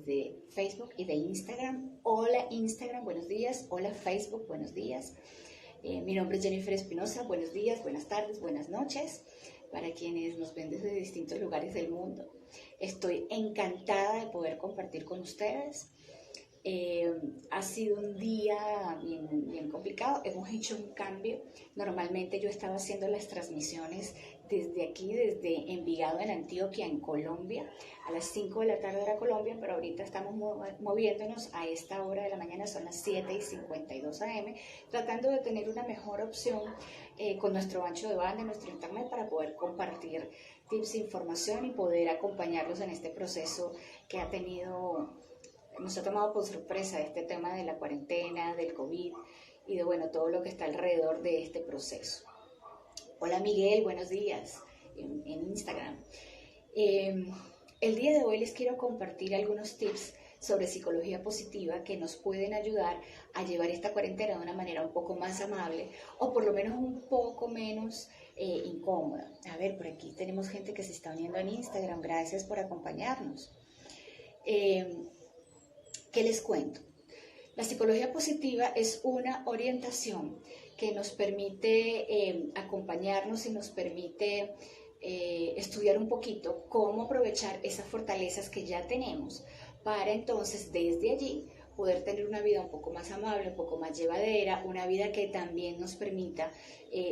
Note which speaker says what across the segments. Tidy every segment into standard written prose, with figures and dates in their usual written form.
Speaker 1: de Facebook y de Instagram. Hola Instagram, buenos días. Hola Facebook, buenos días. Mi nombre es Jennifer Espinosa. Buenos días, buenas tardes, buenas noches para quienes nos ven desde distintos lugares del mundo. Estoy encantada de poder compartir con ustedes. Ha sido un día bien complicado, hemos hecho un cambio. Normalmente yo estaba haciendo las transmisiones desde aquí, desde Envigado en Antioquia, en Colombia, a las 5 de la tarde hora Colombia, pero ahorita estamos moviéndonos a esta hora de la mañana, son las 7:52 AM, tratando de tener una mejor opción con nuestro ancho de banda, nuestro internet, para poder compartir tips, información y poder acompañarlos en este proceso que nos ha tomado por sorpresa este tema de la cuarentena, del COVID y de todo lo que está alrededor de este proceso. Hola Miguel, buenos días en Instagram. El día de hoy les quiero compartir algunos tips sobre psicología positiva que nos pueden ayudar a llevar esta cuarentena de una manera un poco más amable o por lo menos un poco menos incómoda. A ver, por aquí tenemos gente que se está uniendo en Instagram, gracias por acompañarnos. ¿Qué les cuento? La psicología positiva es una orientación que nos permite acompañarnos y nos permite estudiar un poquito cómo aprovechar esas fortalezas que ya tenemos para entonces desde allí poder tener una vida un poco más amable, un poco más llevadera, una vida que también nos permita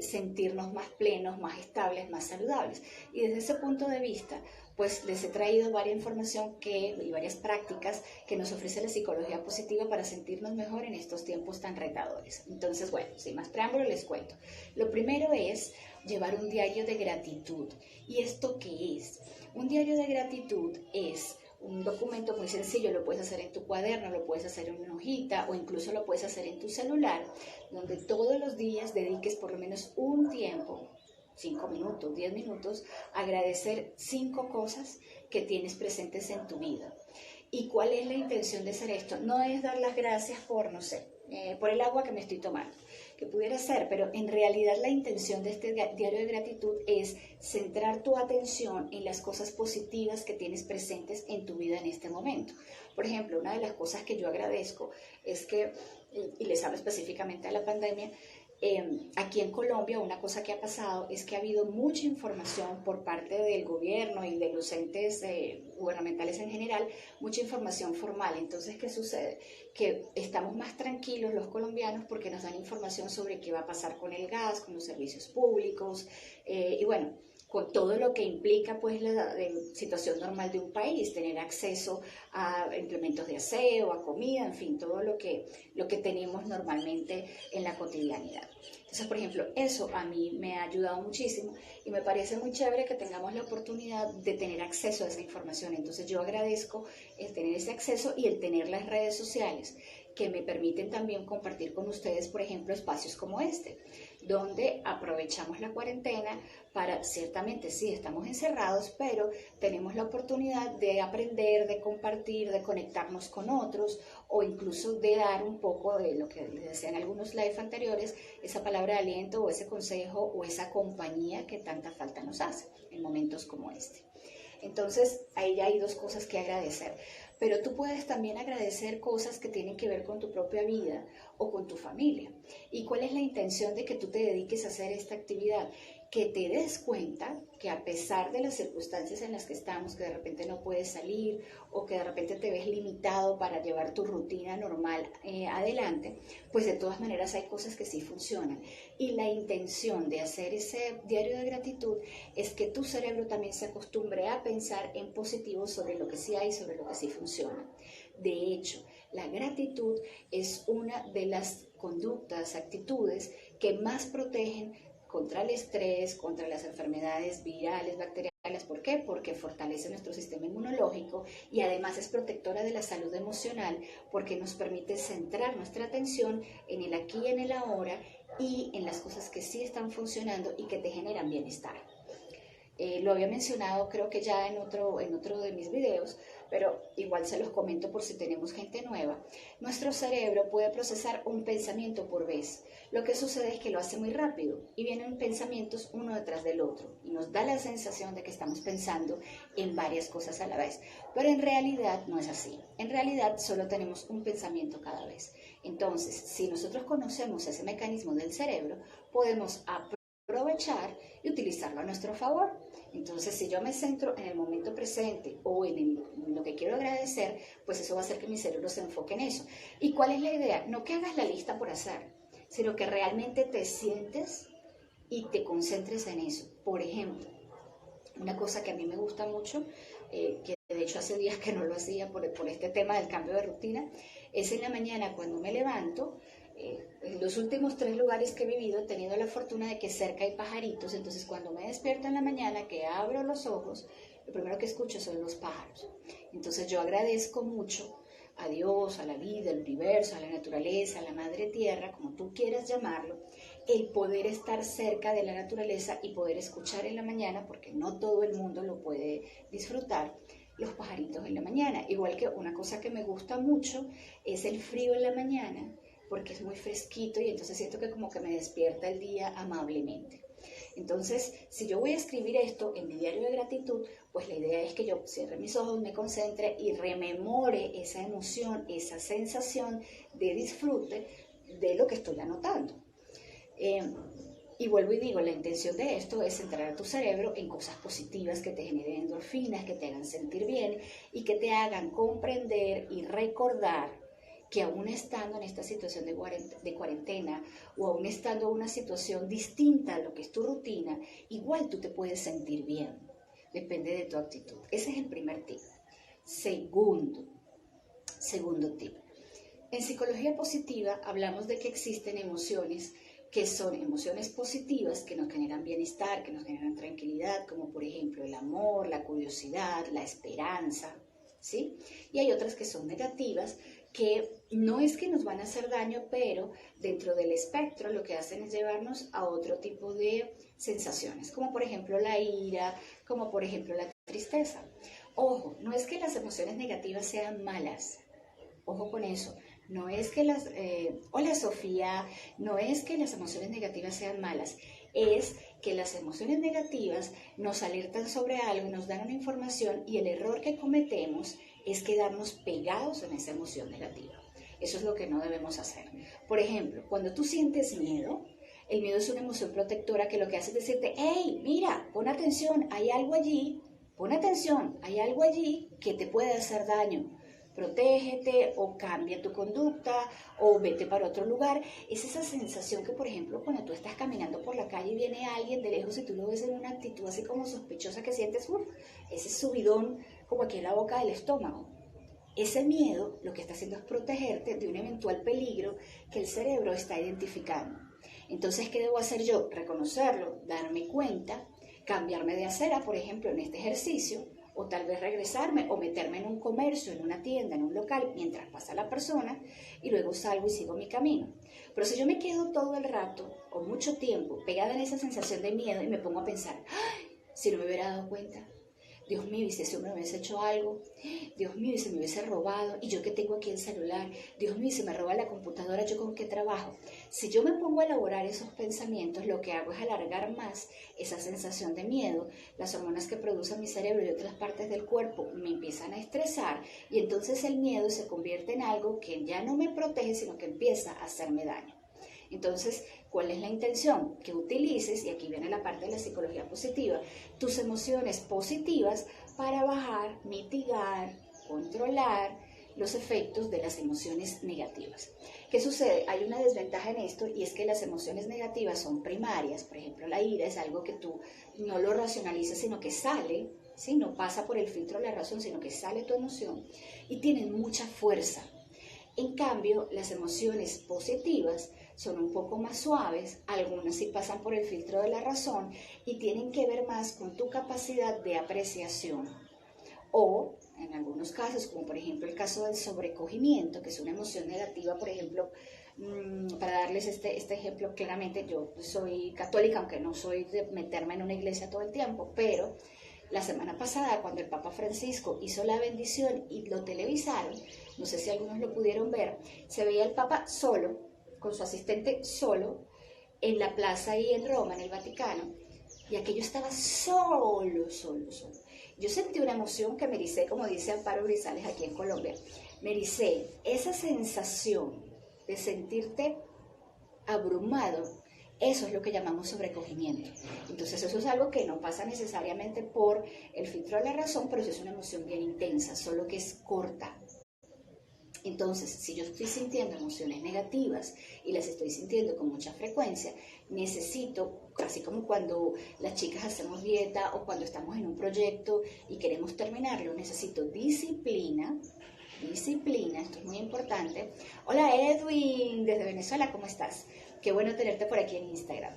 Speaker 1: sentirnos más plenos, más estables, más saludables. Y desde ese punto de vista, pues les he traído varias información y varias prácticas que nos ofrece la psicología positiva para sentirnos mejor en estos tiempos tan retadores. Entonces, sin más preámbulo les cuento. Lo primero es llevar un diario de gratitud. ¿Y esto qué es? Un diario de gratitud es un documento muy sencillo, lo puedes hacer en tu cuaderno, lo puedes hacer en una hojita o incluso lo puedes hacer en tu celular, donde todos los días dediques por lo menos un tiempo, 5 minutos, 10 minutos, agradecer 5 cosas que tienes presentes en tu vida. ¿Y cuál es la intención de hacer esto? No es dar las gracias por, no sé, por el agua que me estoy tomando, que pudiera ser, pero en realidad la intención de este diario de gratitud es centrar tu atención en las cosas positivas que tienes presentes en tu vida en este momento. Por ejemplo, una de las cosas que yo agradezco es que, y les hablo específicamente de la pandemia, aquí en Colombia una cosa que ha pasado es que ha habido mucha información por parte del gobierno y de los entes gubernamentales en general, mucha información formal. Entonces, ¿qué sucede? Que estamos más tranquilos los colombianos porque nos dan información sobre qué va a pasar con el gas, con los servicios públicos con todo lo que implica pues la situación normal de un país, tener acceso a implementos de aseo, a comida, en fin, todo lo que tenemos normalmente en la cotidianidad. Entonces, por ejemplo, eso a mí me ha ayudado muchísimo y me parece muy chévere que tengamos la oportunidad de tener acceso a esa información. Entonces yo agradezco el tener ese acceso y el tener las redes sociales que me permiten también compartir con ustedes, por ejemplo, espacios como este, donde aprovechamos la cuarentena para, ciertamente sí, estamos encerrados, pero tenemos la oportunidad de aprender, de compartir, de conectarnos con otros o incluso de dar un poco de lo que les decía en algunos live anteriores, esa palabra de aliento o ese consejo o esa compañía que tanta falta nos hace en momentos como este. Entonces, ahí ya hay 2 cosas que agradecer. Pero tú puedes también agradecer cosas que tienen que ver con tu propia vida o con tu familia. ¿Y cuál es la intención de que tú te dediques a hacer esta actividad? Que te des cuenta que a pesar de las circunstancias en las que estamos, que de repente no puedes salir o que de repente te ves limitado para llevar tu rutina normal adelante, pues de todas maneras hay cosas que sí funcionan. Y la intención de hacer ese diario de gratitud es que tu cerebro también se acostumbre a pensar en positivo sobre lo que sí hay, sobre lo que sí funciona. De hecho, la gratitud es una de las conductas, actitudes que más protegen contra el estrés, contra las enfermedades virales, bacterianas. ¿Por qué? Porque fortalece nuestro sistema inmunológico y además es protectora de la salud emocional porque nos permite centrar nuestra atención en el aquí y en el ahora y en las cosas que sí están funcionando y que te generan bienestar. Lo había mencionado creo que ya en otro de mis videos, pero igual se los comento por si tenemos gente nueva. Nuestro cerebro puede procesar un pensamiento por vez. Lo que sucede es que lo hace muy rápido y vienen pensamientos uno detrás del otro y nos da la sensación de que estamos pensando en varias cosas a la vez, pero en realidad no es así. En realidad solo tenemos un pensamiento cada vez. Entonces, si nosotros conocemos ese mecanismo del cerebro, podemos aprovechar y utilizarlo a nuestro favor. Entonces, si yo me centro en el momento presente o en lo que quiero agradecer, pues eso va a hacer que mi cerebro se enfoque en eso. ¿Y cuál es la idea? No que hagas la lista por hacer, sino que realmente te sientes y te concentres en eso. Por ejemplo, una cosa que a mí me gusta mucho, que de hecho hace días que no lo hacía por este tema del cambio de rutina, es en la mañana cuando me levanto. En los últimos 3 lugares que he vivido he tenido la fortuna de que cerca hay pajaritos, entonces cuando me despierto en la mañana, que abro los ojos, lo primero que escucho son los pájaros. Entonces yo agradezco mucho a Dios, a la vida, al universo, a la naturaleza, a la madre tierra, como tú quieras llamarlo, el poder estar cerca de la naturaleza y poder escuchar en la mañana, porque no todo el mundo lo puede disfrutar, los pajaritos en la mañana. Igual que una cosa que me gusta mucho es el frío en la mañana, porque es muy fresquito y entonces siento que como que me despierta el día amablemente. Entonces, si yo voy a escribir esto en mi diario de gratitud, pues la idea es que yo cierre mis ojos, me concentre y rememore esa emoción, esa sensación de disfrute de lo que estoy anotando. Y vuelvo y digo, la intención de esto es centrar a tu cerebro en cosas positivas que te generen endorfinas, que te hagan sentir bien y que te hagan comprender y recordar que aún estando en esta situación de cuarentena o aún estando en una situación distinta a lo que es tu rutina, igual tú te puedes sentir bien. Depende de tu actitud. Ese es el primer tip. Segundo tip. En psicología positiva hablamos de que existen emociones que son emociones positivas, que nos generan bienestar, que nos generan tranquilidad, como por ejemplo el amor, la curiosidad, la esperanza, ¿sí? Y hay otras que son negativas, que no es que nos van a hacer daño, pero dentro del espectro lo que hacen es llevarnos a otro tipo de sensaciones, como por ejemplo la ira, como por ejemplo la tristeza. Ojo, no es que las emociones negativas sean malas, ojo con eso. No es que hola Sofía, no es que las emociones negativas sean malas, es que las emociones negativas nos alertan sobre algo, nos dan una información y el error que cometemos es quedarnos pegados en esa emoción negativa. Eso es lo que no debemos hacer. Por ejemplo, cuando tú sientes miedo, el miedo es una emoción protectora que lo que hace es decirte, hey, mira, pon atención, hay algo allí, pon atención, hay algo allí que te puede hacer daño. Protégete o cambia tu conducta o vete para otro lugar. Es esa sensación que, por ejemplo, cuando tú estás caminando por la calle y viene alguien de lejos y tú lo ves en una actitud así como sospechosa que sientes, ese subidón como aquí en la boca del estómago. Ese miedo lo que está haciendo es protegerte de un eventual peligro que el cerebro está identificando. Entonces, ¿qué debo hacer yo? Reconocerlo, darme cuenta, cambiarme de acera, por ejemplo, en este ejercicio, o tal vez regresarme o meterme en un comercio, en una tienda, en un local, mientras pasa la persona, y luego salgo y sigo mi camino. Pero si yo me quedo todo el rato o mucho tiempo pegada en esa sensación de miedo y me pongo a pensar, ¡ay! Si no me hubiera dado cuenta, Dios mío, y si ese hombre me hubiese hecho algo, Dios mío, y si me hubiese robado, y yo que tengo aquí el celular, Dios mío, y si me roba la computadora, ¿yo con qué trabajo? Si yo me pongo a elaborar esos pensamientos, lo que hago es alargar más esa sensación de miedo. Las hormonas que produce mi cerebro y otras partes del cuerpo me empiezan a estresar, y entonces el miedo se convierte en algo que ya no me protege, sino que empieza a hacerme daño. Entonces, ¿cuál es la intención? Que utilices, y aquí viene la parte de la psicología positiva, tus emociones positivas para bajar, mitigar, controlar los efectos de las emociones negativas. ¿Qué sucede? Hay una desventaja en esto y es que las emociones negativas son primarias. Por ejemplo, la ira es algo que tú no lo racionalizas, sino que sale, ¿sí? No pasa por el filtro de la razón, sino que sale tu emoción y tienen mucha fuerza. En cambio, las emociones positivas son un poco más suaves, algunas sí pasan por el filtro de la razón y tienen que ver más con tu capacidad de apreciación. O en algunos casos, como por ejemplo el caso del sobrecogimiento, que es una emoción negativa, por ejemplo, para darles este ejemplo claramente, yo soy católica, aunque no soy de meterme en una iglesia todo el tiempo, pero la semana pasada, cuando el Papa Francisco hizo la bendición y lo televisaron, no sé si algunos lo pudieron ver, se veía el Papa solo, con su asistente solo, en la plaza ahí en Roma, en el Vaticano, y aquello estaba solo, solo, solo. Yo sentí una emoción que me ericé, como dice Amparo Grisales aquí en Colombia, me ericé, esa sensación de sentirte abrumado, eso es lo que llamamos sobrecogimiento. Entonces eso es algo que no pasa necesariamente por el filtro de la razón, pero eso es una emoción bien intensa, solo que es corta. Entonces, si yo estoy sintiendo emociones negativas y las estoy sintiendo con mucha frecuencia, necesito, así como cuando las chicas hacemos dieta o cuando estamos en un proyecto y queremos terminarlo, necesito disciplina, esto es muy importante. Hola Edwin, desde Venezuela, ¿cómo estás? Qué bueno tenerte por aquí en Instagram.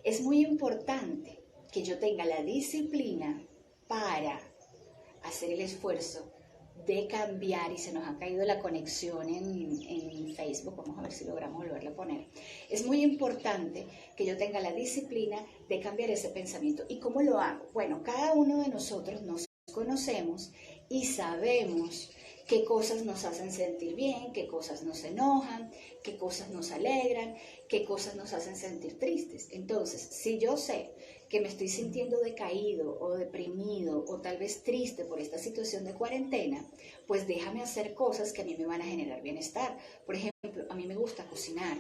Speaker 1: Es muy importante que yo tenga la disciplina para hacer el esfuerzo de cambiar, y se nos ha caído la conexión en Facebook, vamos a ver si logramos volverla a poner. Es muy importante que yo tenga la disciplina de cambiar ese pensamiento. ¿Y cómo lo hago? Bueno, cada uno de nosotros nos conocemos y sabemos qué cosas nos hacen sentir bien, qué cosas nos enojan, qué cosas nos alegran, qué cosas nos hacen sentir tristes. Entonces, si yo sé que me estoy sintiendo decaído o deprimido o tal vez triste por esta situación de cuarentena, pues déjame hacer cosas que a mí me van a generar bienestar. Por ejemplo, a mí me gusta cocinar.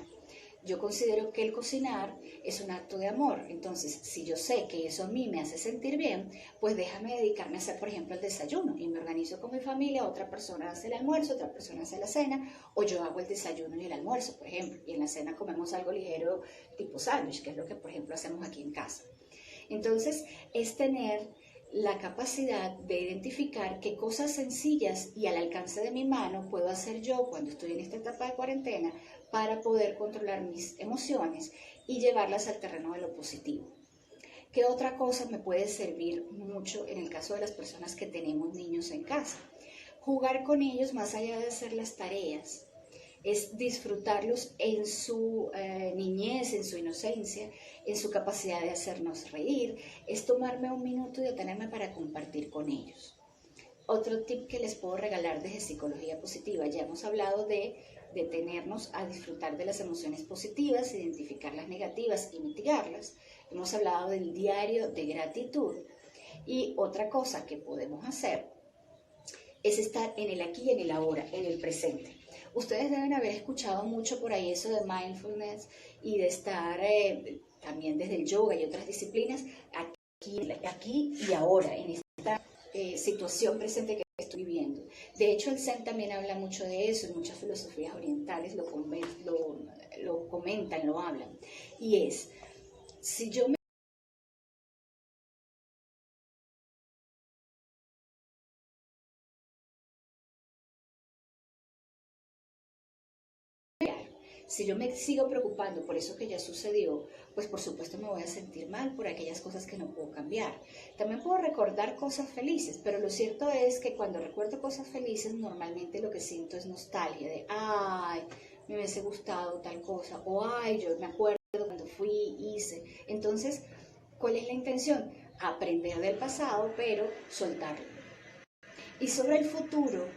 Speaker 1: Yo considero que el cocinar es un acto de amor. Entonces, si yo sé que eso a mí me hace sentir bien, pues déjame dedicarme a hacer, por ejemplo, el desayuno. Y me organizo con mi familia, otra persona hace el almuerzo, otra persona hace la cena, o yo hago el desayuno y el almuerzo, por ejemplo. Y en la cena comemos algo ligero tipo sándwich, que es lo que, por ejemplo, hacemos aquí en casa. Entonces, es tener la capacidad de identificar qué cosas sencillas y al alcance de mi mano puedo hacer yo cuando estoy en esta etapa de cuarentena para poder controlar mis emociones y llevarlas al terreno de lo positivo. ¿Qué otra cosa me puede servir mucho en el caso de las personas que tenemos niños en casa? Jugar con ellos más allá de hacer las tareas. Es disfrutarlos en su niñez, en su inocencia, en su capacidad de hacernos reír, es tomarme un minuto y detenerme para compartir con ellos. Otro tip que les puedo regalar desde psicología positiva, ya hemos hablado de detenernos a disfrutar de las emociones positivas, identificar las negativas y mitigarlas. Hemos hablado del diario de gratitud y otra cosa que podemos hacer es estar en el aquí y en el ahora, en el presente. Ustedes deben haber escuchado mucho por ahí eso de mindfulness y de estar también desde el yoga y otras disciplinas aquí y ahora, en esta situación presente que estoy viviendo. De hecho, el Zen también habla mucho de eso, y muchas filosofías orientales lo comentan, lo hablan. Y es, si yo me Si yo me sigo preocupando por eso que ya sucedió, pues por supuesto me voy a sentir mal por aquellas cosas que no puedo cambiar. También puedo recordar cosas felices, pero lo cierto es que cuando recuerdo cosas felices, normalmente lo que siento es nostalgia de, ay, me hubiese gustado tal cosa, o ay, yo me acuerdo cuando fui, hice. Entonces, ¿cuál es la intención? Aprender del pasado, pero soltarlo. Y sobre el futuro,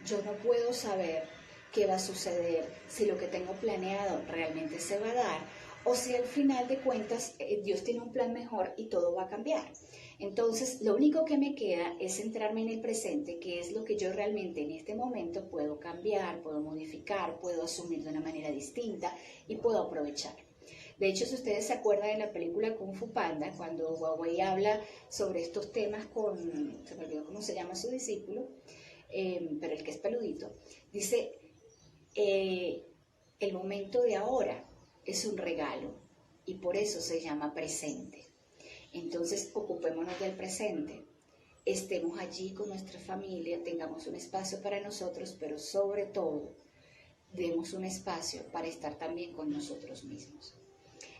Speaker 1: yo no puedo saber qué va a suceder, si lo que tengo planeado realmente se va a dar o si al final de cuentas Dios tiene un plan mejor y todo va a cambiar. Entonces, lo único que me queda es centrarme en el presente, que es lo que yo realmente en este momento puedo cambiar, puedo modificar, puedo asumir de una manera distinta y puedo aprovechar. De hecho, si ustedes se acuerdan de la película Kung Fu Panda, cuando Huawei habla sobre estos temas con, se me olvidó cómo se llama su discípulo, pero el que es peludito, dice, el momento de ahora es un regalo y por eso se llama presente. Entonces, ocupémonos del presente, estemos allí con nuestra familia, tengamos un espacio para nosotros, pero sobre todo, demos un espacio para estar también con nosotros mismos.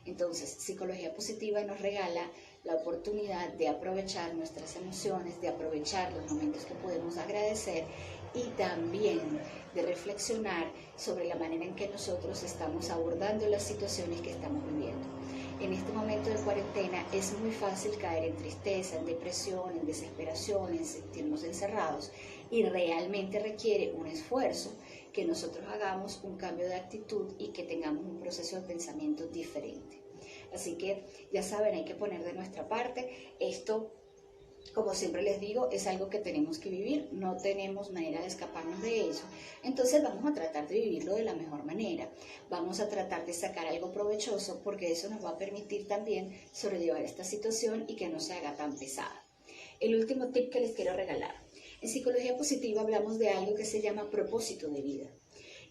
Speaker 1: Entonces, psicología positiva nos regala la oportunidad de aprovechar nuestras emociones, de aprovechar los momentos que podemos agradecer y también de reflexionar sobre la manera en que nosotros estamos abordando las situaciones que estamos viviendo. En este momento de cuarentena es muy fácil caer en tristeza, en depresión, en desesperación, en sentirnos encerrados y realmente requiere un esfuerzo que nosotros hagamos un cambio de actitud y que tengamos un proceso de pensamiento diferente. Así que ya saben, hay que poner de nuestra parte. Esto, como siempre les digo, es algo que tenemos que vivir, no tenemos manera de escaparnos de eso. Entonces vamos a tratar de vivirlo de la mejor manera. Vamos a tratar de sacar algo provechoso porque eso nos va a permitir también sobrellevar esta situación y que no se haga tan pesada. El último tip que les quiero regalar. En psicología positiva hablamos de algo que se llama propósito de vida.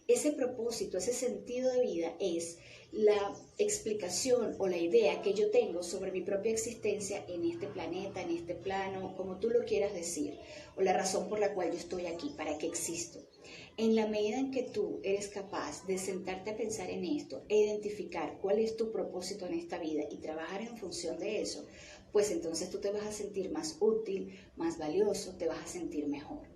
Speaker 1: Ese propósito, ese sentido de vida es la explicación o la idea que yo tengo sobre mi propia existencia en este planeta, en este plano, como tú lo quieras decir, o la razón por la cual yo estoy aquí, para qué existo. En la medida en que tú eres capaz de sentarte a pensar en esto e identificar cuál es tu propósito en esta vida y trabajar en función de eso, pues entonces tú te vas a sentir más útil, más valioso, te vas a sentir mejor.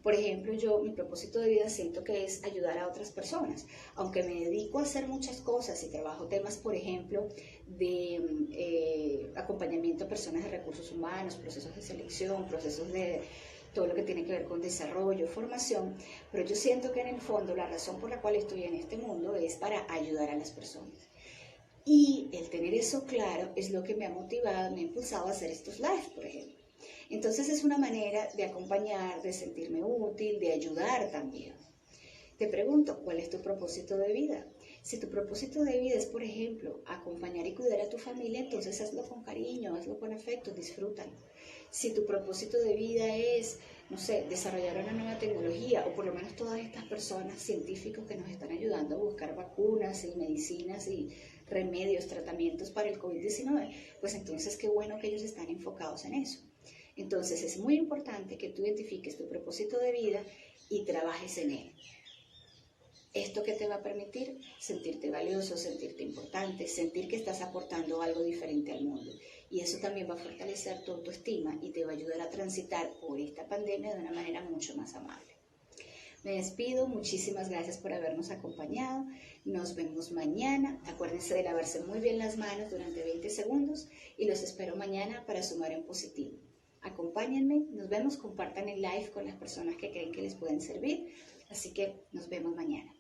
Speaker 1: Por ejemplo, mi propósito de vida siento que es ayudar a otras personas. Aunque me dedico a hacer muchas cosas y trabajo temas, por ejemplo, de acompañamiento a personas de recursos humanos, procesos de selección, procesos de todo lo que tiene que ver con desarrollo, formación, pero yo siento que en el fondo la razón por la cual estoy en este mundo es para ayudar a las personas. Y el tener eso claro es lo que me ha motivado, me ha impulsado a hacer estos lives, por ejemplo. Entonces es una manera de acompañar, de sentirme útil, de ayudar también. Te pregunto, ¿cuál es tu propósito de vida? Si tu propósito de vida es, por ejemplo, acompañar y cuidar a tu familia, entonces hazlo con cariño, hazlo con afecto, disfrútalo. Si tu propósito de vida es, no sé, desarrollar una nueva tecnología, o por lo menos todas estas personas, científicos que nos están ayudando a buscar vacunas y medicinas y remedios, tratamientos para el COVID-19, pues entonces qué bueno que ellos están enfocados en eso. Entonces es muy importante que tú identifiques tu propósito de vida y trabajes en él. ¿Esto qué te va a permitir? Sentirte valioso, sentirte importante, sentir que estás aportando algo diferente al mundo. Y eso también va a fortalecer tu autoestima y te va a ayudar a transitar por esta pandemia de una manera mucho más amable. Me despido, muchísimas gracias por habernos acompañado. Nos vemos mañana. Acuérdense de lavarse muy bien las manos durante 20 segundos y los espero mañana para sumar en positivo. Acompáñenme, nos vemos, compartan el live con las personas que creen que les pueden servir. Así que nos vemos mañana.